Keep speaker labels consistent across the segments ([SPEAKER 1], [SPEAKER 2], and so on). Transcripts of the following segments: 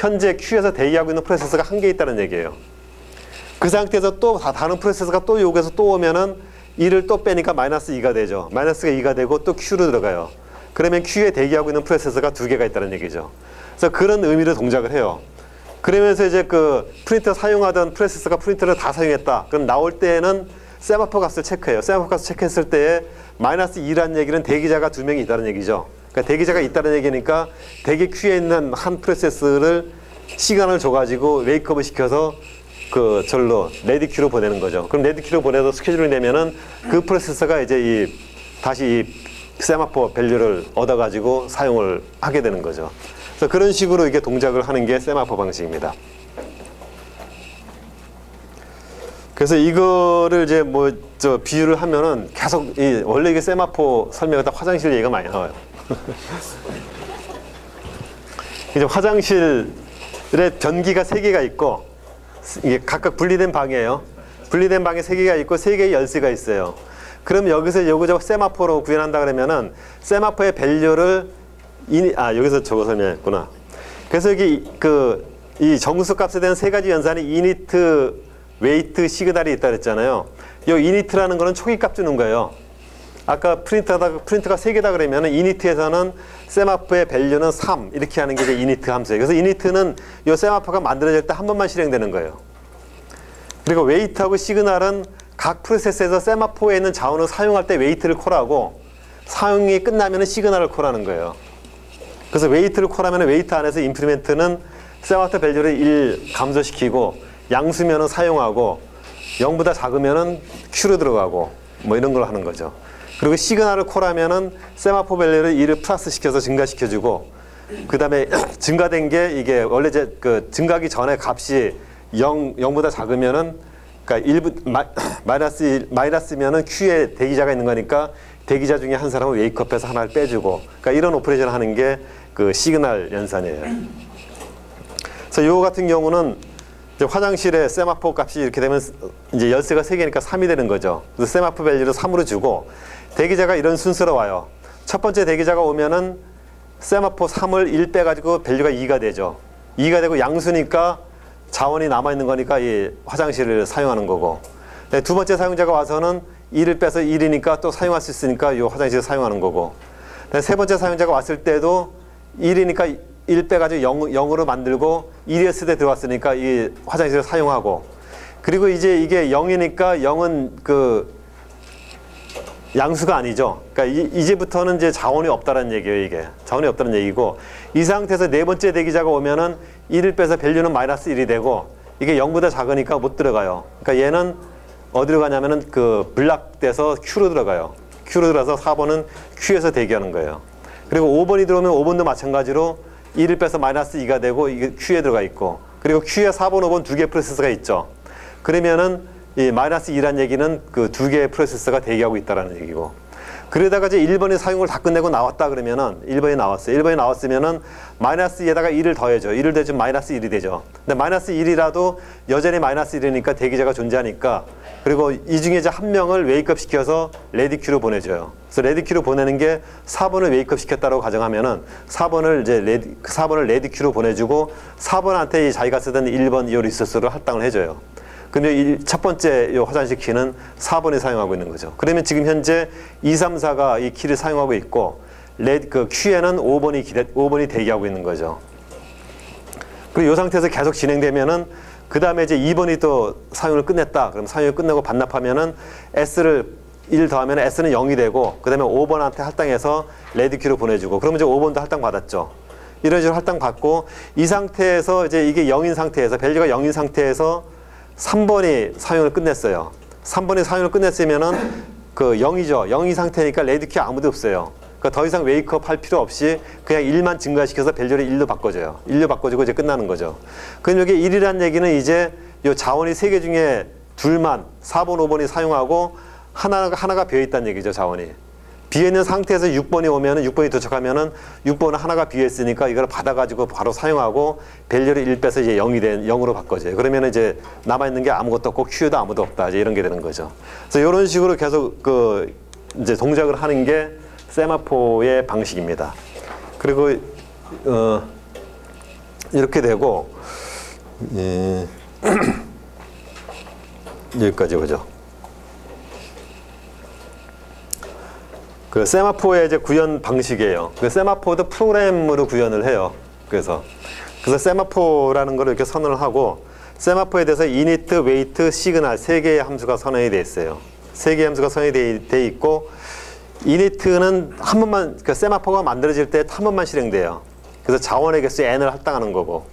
[SPEAKER 1] 현재 Q에서 대기하고 있는 프로세서가 한 개 있다는 얘기예요. 그 상태에서 또 다른 프로세서가 또 여기서 또 오면은 2를 또 빼니까 마이너스 2가 되죠. 마이너스가 2가 되고 또 Q로 들어가요. 그러면 Q에 대기하고 있는 프로세서가 두 개가 있다는 얘기죠. 그래서 그런 의미로 동작을 해요. 그러면서 이제 그 프린터 사용하던 프로세서가 프린터를 다 사용했다. 그럼 나올 때에는 세마포 값을 체크해요. 세마포 값을 체크했을 때에 마이너스 2라는 얘기는 대기자가 두 명이 있다는 얘기죠. 그러니까 대기자가 있다는 얘기니까 대기 Q에 있는 한 프로세스를 시간을 줘가지고 웨이크업을 시켜서 그 절로 레디 큐로 보내는 거죠. 그럼 레디 큐로 보내서 스케줄이 되면은 그 프로세서가 이제 다시 이 세마포 밸류를 얻어가지고 사용을 하게 되는 거죠. 그래서 그런 식으로 이게 동작을 하는 게 세마포 방식입니다. 그래서 이거를 이제 뭐 비유를 하면은 계속 원래 이게 세마포 설명하다 화장실 얘기가 많이 나와요. 이제 화장실에 변기가 3개가 있고 이게 각각 분리된 방이에요. 분리된 방에 3개가 있고 3개의 열쇠가 있어요. 그럼 여기서 요거 세마포로 구현한다 그러면은 세마포의 밸류를 여기서 저거 설명했구나. 그래서 여기 이 정수 값에 대한 3가지 연산이 이니트, 웨이트, 시그널이 있다 그랬잖아요. 이 이니트라는 거는 초기 값 주는 거예요. 아까 프린터가 3개다 그러면은 이니트에서는 세마포의 밸류는 3 이렇게 하는 게 이제 이니트 함수예요. 그래서 이니트는 이 세마포가 만들어질 때 한 번만 실행되는 거예요. 그리고 웨이트하고 시그널은 각 프로세스에서 세마포에 있는 자원을 사용할 때 웨이트를 콜하고 사용이 끝나면은 시그널을 콜하는 거예요. 그래서 웨이트를 콜하면은 웨이트 안에서 인프리멘트는 세마포 밸류를 1 감소시키고 양수면은 사용하고 0보다 작으면은 Q로 들어가고 뭐 이런 걸 하는 거죠. 그리고 시그널을 콜하면은 세마포 밸류를 1을 플러스 시켜서 증가시켜주고, 그 다음에 증가된 게 이게 원래 증가하기 전에 값이 0보다 작으면은, 그러니까 마이너스면은 Q에 대기자가 있는 거니까 대기자 중에 한 사람은 웨이크업해서 하나를 빼주고, 그러니까 이런 오퍼레이션을 하는 게 그 시그널 연산이에요. 그래서 요 같은 경우는 이제 화장실에 세마포 값이 이렇게 되면 이제 열쇠가 3개니까 3이 되는 거죠. 그래서 세마포 밸류를 3으로 주고 대기자가 이런 순서로 와요. 첫 번째 대기자가 오면은 세마포 3을 1 빼가지고 밸류가 2가 되죠. 2가 되고 양수니까 자원이 남아있는 거니까 이 화장실을 사용하는 거고, 두 번째 사용자가 와서는 2를 빼서 1이니까 또 사용할 수 있으니까 이 화장실을 사용하는 거고, 세 번째 사용자가 왔을 때도 1이니까 1 빼가지고 0으로 만들고 1이었을 때 들어왔으니까 이 화장실을 사용하고, 그리고 이제 이게 0이니까 0은 그 양수가 아니죠. 그러니까 이제부터는 이제 자원이 없다는 얘기예요. 이게 자원이 없다는 얘기고, 이 상태에서 네 번째 대기자가 오면은 1을 빼서 밸류는 마이너스 1이 되고 이게 0보다 작으니까 못 들어가요. 그러니까 얘는 어디로 가냐면은 그 블락돼서 Q로 들어가요. Q로 들어가서 4번은 Q에서 대기하는 거예요. 그리고 5번이 들어오면 5번도 마찬가지로 1을 빼서 마이너스 2가 되고 이게 Q에 들어가 있고, 그리고 Q에 4번, 5번 두 개의 프로세서가 있죠. 그러면은 이 마이너스 2란 얘기는 그 두 개의 프로세서가 대기하고 있다라는 얘기고, 그러다가 이제 1번의 사용을 다 끝내고 나왔다 그러면은 1번이 나왔어요. 1번이 나왔으면은 마이너스 2에다가 1을 더해줘. 1을 더해주면 마이너스 1이 되죠. 근데 마이너스 1이라도 여전히 마이너스 1이니까 대기자가 존재하니까, 그리고 이 중에 이제 한 명을 웨이크업 시켜서 레디큐로 보내줘요. 그래서 레디큐로 보내는 게 4번을 웨이크업 시켰다고 가정하면은 4번을 레디큐로 보내주고 4번한테 자기가 쓰던 1번 이 리소스를 할당을 해줘요. 그러면 첫 번째 요 화장실 키는 4번이 사용하고 있는 거죠. 그러면 지금 현재 2, 3, 4가 이 키를 사용하고 있고, 그 Q에는 5번이 대기하고 있는 거죠. 그리고 이 상태에서 계속 진행되면은 그 다음에 이제 2번이 또 사용을 끝냈다. 그럼 사용을 끝내고 반납하면은 S를 1 더하면 S는 0이 되고, 그 다음에 5번한테 할당해서 레디큐로 보내주고, 그러면 이제 5번도 할당 받았죠. 이런 식으로 할당 받고, 이 상태에서 이제 이게 0인 상태에서, 밸류가 0인 상태에서 3번이 사용을 끝냈어요. 3번이 사용을 끝냈으면은 그 0이죠. 0인 상태니까 레디큐 아무도 없어요. 그러니까 더 이상 웨이크업 할 필요 없이 그냥 1만 증가시켜서 밸류를 1로 바꿔줘요. 1로 바꿔주고 이제 끝나는 거죠. 그럼 여기 1이라는 얘기는 이제 요 자원이 3개 중에 둘만 4번, 5번이 사용하고 하나가 비어있다는 얘기죠. 자원이 비어있는 상태에서 6번이 오면은 6번이 도착하면은 6번은 하나가 비어있으니까 이걸 받아가지고 바로 사용하고 밸류를 1 빼서 이제 0으로 바꿔줘요. 그러면 이제 남아있는 게 아무것도 없고 Q에도 아무도 없다. 이제 이런 게 되는 거죠. 그래서 이런 식으로 계속 이제 동작을 하는 게 세마포의 방식입니다. 그리고 이렇게 되고, 예, 여기까지 오죠. 그 세마포의 이제 구현 방식이에요. 그 세마포도 프로그램으로 구현을 해요. 그래서 세마포라는 걸 이렇게 선언을 하고, 세마포에 대해서 init, wait, 시그널 세 개의 함수가 선언이 되어 있어요. 세 개의 함수가 선언이 되어 있고, init는 한 번만, 그 세마포가 만들어질 때 한 번만 실행돼요. 그래서 자원의 개수 n을 할당하는 거고,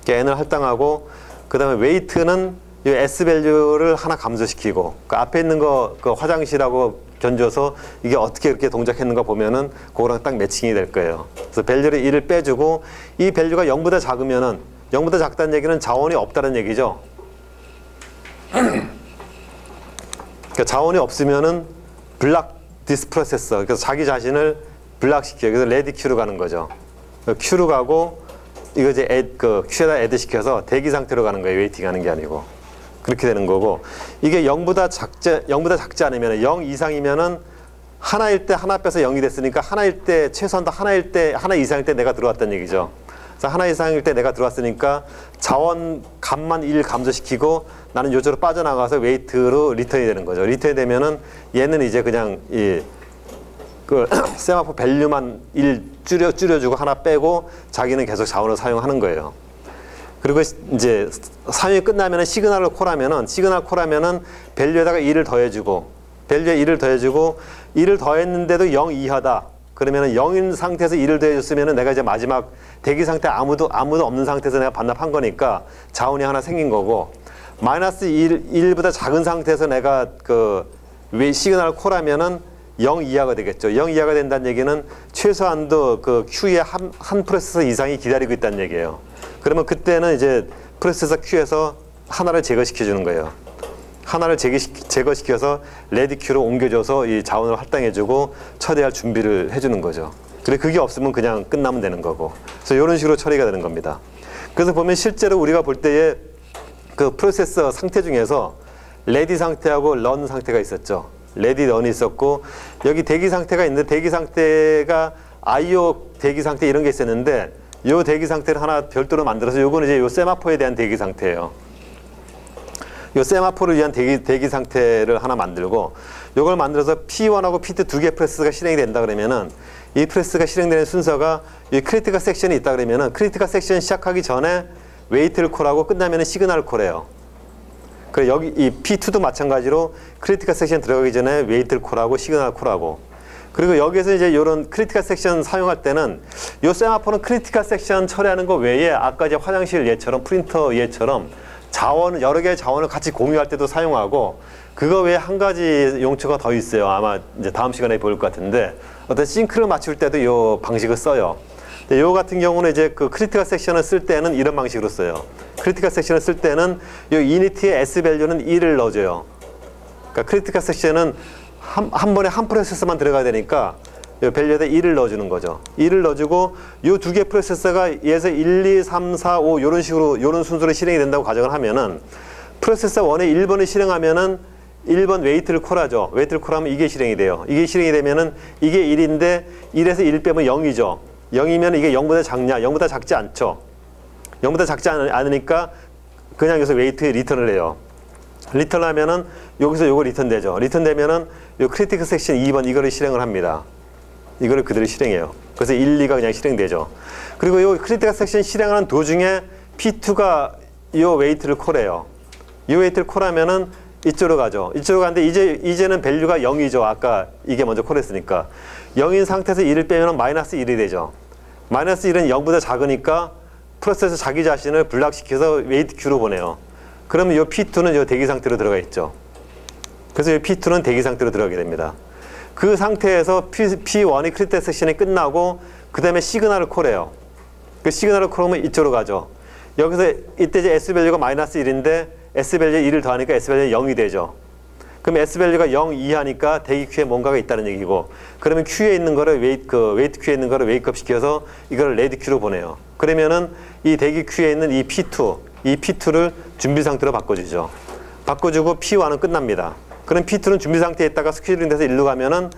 [SPEAKER 1] n을 할당하고, 그 다음에 weight는 이 s 밸류를 하나 감소시키고, 그 앞에 있는 거 그 화장실하고 견줘서 이게 어떻게 이렇게 동작했는가 보면은 그거랑 딱 매칭이 될 거예요. 그래서 밸류를 1을 빼주고, 이 밸류가 0보다 작으면은, 0보다 작다는 얘기는 자원이 없다는 얘기죠. 그러니까 자원이 없으면은 블락 디스프로세서, 그래서 자기 자신을 블락시켜요. 그래서 레디 큐로 가는 거죠. 큐로 가고, 이거 이제 큐에다 애드 시켜서 대기 상태로 가는 거예요. 웨이팅 하는 게 아니고. 그렇게 되는 거고, 이게 0보다 작지 않으면, 0 이상이면은 하나일 때 하나 빼서 0이 됐으니까 하나일 때, 최소한도 하나일 때, 하나 이상일 때 내가 들어왔다는 얘기죠. 그래서 하나 이상일 때 내가 들어왔으니까 자원 값만 1 감소시키고 나는 요저로 빠져나가서 웨이트로 리턴이 되는 거죠. 리턴이 되면은 얘는 이제 그냥 그 세마포 밸류만 1 줄여주고 하나 빼고 자기는 계속 자원을 사용하는 거예요. 그리고 이제 사용이 끝나면은 시그널을 콜하면은 밸류에다가 1을 더해주고, 밸류에 1을 더해주고, 1을 더했는데도 0 이하다. 그러면은 0인 상태에서 1을 더해줬으면은 내가 이제 마지막 대기 상태 아무도 없는 상태에서 내가 반납한 거니까 자원이 하나 생긴 거고, 마이너스 1보다 작은 상태에서 내가 그 시그널을 콜하면은 0 이하가 되겠죠. 0 이하가 된다는 얘기는 최소한도 그 Q의 한 프로세서 이상이 기다리고 있다는 얘기예요. 그러면 그때는 이제 프로세서 Q에서 하나를 제거시켜 주는 거예요. 하나를 제거시켜서 레디 큐로 옮겨줘서 이 자원을 할당해주고 처리할 준비를 해주는 거죠. 그래 그게 없으면 그냥 끝나면 되는 거고. 그래서 이런 식으로 처리가 되는 겁니다. 그래서 보면 실제로 우리가 볼 때에 그 프로세서 상태 중에서 레디 상태하고 런 상태가 있었죠. 레디 런이 있었고, 여기 대기 상태가 있는데 대기 상태가 IO 대기 상태 이런 게 있었는데, 요 대기 상태를 하나 별도로 만들어서 요거는 이제 요 세마포에 대한 대기 상태예요. 요 세마포를 위한 대기 상태를 하나 만들고, 요걸 만들어서 P1하고 P2 두 개 프로세스가 실행이 된다 그러면은, 이 프로세스가 실행되는 순서가 이 크리티컬 섹션이 있다 그러면은 크리티컬 섹션 시작하기 전에 웨이트를 콜하고 끝나면은 시그널을 콜해요. 그래 여기 이 P2도 마찬가지로 크리티컬 섹션 들어가기 전에 웨이트를 콜하고 시그널 콜하고, 그리고 여기에서 이제 이런 크리티컬 섹션 사용할 때는 요 세마포는 크리티컬 섹션 처리하는 거 외에 아까 이제 화장실 예처럼 프린터 예처럼 자원 여러 개의 자원을 같이 공유할 때도 사용하고, 그거 외에 한 가지 용처가 더 있어요. 아마 이제 다음 시간에 보일 것 같은데, 어떤 싱크를 맞출 때도 요 방식을 써요. 근데 요 같은 경우는 이제 그 크리티컬 섹션을 쓸 때는 이런 방식으로 써요. 크리티컬 섹션을 쓸 때는 요 이니티의 S 밸류는 1을 넣어줘요. 그러니까 크리티컬 섹션은 한 번에 한 프로세서만 들어가야 되니까 요 밸류에다 1을 넣어주는 거죠. 1을 넣어주고 요 두 개 프로세서가 얘에서 1, 2, 3, 4, 5 요런 식으로 요런 순서로 실행이 된다고 가정을 하면은, 프로세서 1의 1번을 실행하면은 1번 웨이트를 콜하죠. 웨이트를 콜하면 이게 실행이 돼요. 이게 실행이 되면은 이게 1인데 1에서 1 빼면 0이죠. 0이면 이게 0보다 작냐? 0보다 작지 않죠. 0보다 작지 않으니까 그냥 여기서 웨이트 리턴을 해요. 리턴을 하면은 여기서 요거 리턴 되죠. 리턴 되면은 요 크리티컬 섹션 2번 이거를 실행을 합니다. 이거를 그대로 실행해요. 그래서 1, 2가 그냥 실행되죠. 그리고 요 크리티컬 섹션 실행하는 도중에 P2가 요 웨이트를 콜해요. 이 웨이트를 콜하면은 이쪽으로 가죠. 이쪽으로 가는데 이제는 밸류가 0이죠. 아까 이게 먼저 콜했으니까. 0인 상태에서 1을 빼면 마이너스 1이 되죠. 마이너스 1은 0보다 작으니까 프로세서 자기 자신을 블락시켜서 웨이트 Q로 보내요. 그러면 이 P2는 이 대기 상태로 들어가 있죠. 그래서 이 P2는 대기 상태로 들어가게 됩니다. 그 상태에서 P1이 크리티컬 섹션이 끝나고 그 다음에 시그널을 콜해요. 그 시그널을 콜하면 이쪽으로 가죠. 여기서 이때 이제 S 밸류가 마이너스 1인데 S 밸류에 1을 더하니까 S 밸류가 0이 되죠. 그럼 S 밸류가 0 이하니까 대기 Q에 뭔가가 있다는 얘기고, 그러면 Q에 있는 거를 웨이트 Q에 있는 거를 웨이크업 시켜서 이거를 레디 Q로 보내요. 그러면은 이 대기 Q에 있는 이 P2를 준비 상태로 바꿔주죠. 바꿔주고 P1은 끝납니다. 그럼 P2는 준비 상태에 있다가 스케줄링 돼서 일로 가면은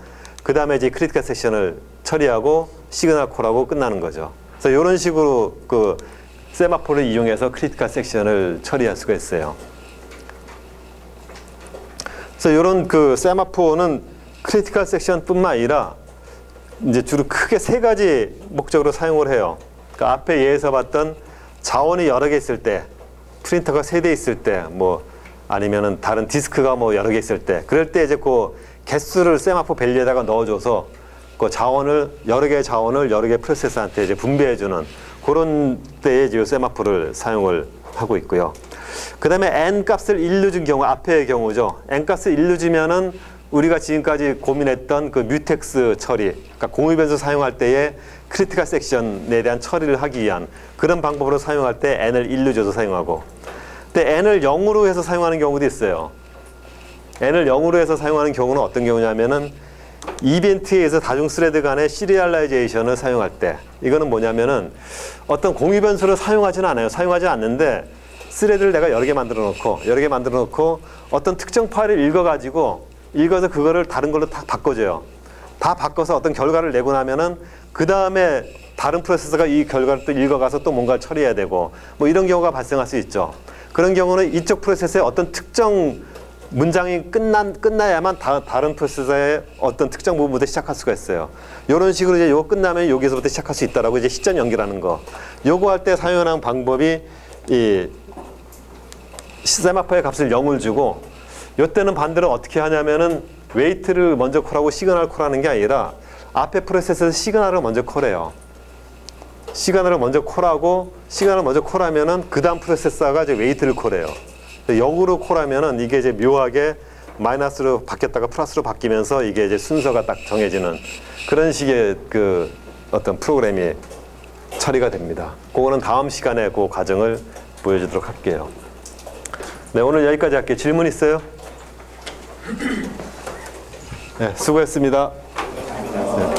[SPEAKER 1] 그 다음에 이제 크리티컬 섹션을 처리하고 시그널 콜하고 끝나는 거죠. 그래서 이런 식으로 그 세마포를 이용해서 크리티컬 섹션을 처리할 수가 있어요. 그래서 이런 그 세마포는 크리티컬 섹션뿐만 아니라 이제 주로 크게 세 가지 목적으로 사용을 해요. 그러니까 앞에 예에서 봤던 자원이 여러 개 있을 때, 프린터가 3대 있을 때, 뭐 아니면은 다른 디스크가 뭐 여러 개 있을 때, 그럴 때 이제 그 개수를 세마포 밸류에다가 넣어줘서 그 자원을 여러 개의 자원을 여러 개 프로세서한테 이제 분배해주는 그런 때에 이제 세마포를 사용을 하고 있고요. 그 다음에 n 값을 1로 준 경우, 앞에의 경우죠. n 값을 1로 주면은 우리가 지금까지 고민했던 그 뮤텍스 처리, 그러니까 공유변수 사용할 때에 크리티컬 섹션에 대한 처리를 하기 위한 그런 방법으로 사용할 때 n을 1로 줘서 사용하고, 근데 n을 0으로 해서 사용하는 경우도 있어요. n을 0으로 해서 사용하는 경우는 어떤 경우냐면은 이벤트에 의해서 다중 스레드 간의 시리얼라이제이션을 사용할 때, 이거는 뭐냐면은 어떤 공유 변수를 사용하지는 않아요. 사용하지 않는데 스레드를 내가 여러 개 만들어 놓고 어떤 특정 파일을 읽어서 그거를 다른 걸로 다 바꿔줘요. 다 바꿔서 어떤 결과를 내고 나면은 그 다음에 다른 프로세서가 이 결과를 또 읽어가서 또 뭔가를 처리해야 되고 뭐 이런 경우가 발생할 수 있죠. 그런 경우는 이쪽 프로세서의 어떤 특정 문장이 끝나야만 다른 프로세서의 어떤 특정 부분부터 시작할 수가 있어요. 이런 식으로 이제 요거 끝나면 여기서부터 시작할 수 있다라고 이제 시점 연결하는 거. 요거 할 때 사용하는 방법이 이 세마포의 값을 0을 주고, 요때는 반대로 어떻게 하냐면은 웨이트를 먼저 콜하고 시그널 콜하는 게 아니라 앞에 프로세서에서 시그널을 먼저 콜해요. 시그널을 먼저 콜하면은 그 다음 프로세서가 이제 웨이트를 콜해요. 역으로 콜하면은 이게 이제 묘하게 마이너스로 바뀌었다가 플러스로 바뀌면서 이게 이제 순서가 딱 정해지는 그런 식의 그 어떤 프로그램이 처리가 됩니다. 그거는 다음 시간에 그 과정을 보여주도록 할게요. 네, 오늘 여기까지 할게요. 질문 있어요? 네, 수고했습니다. 네.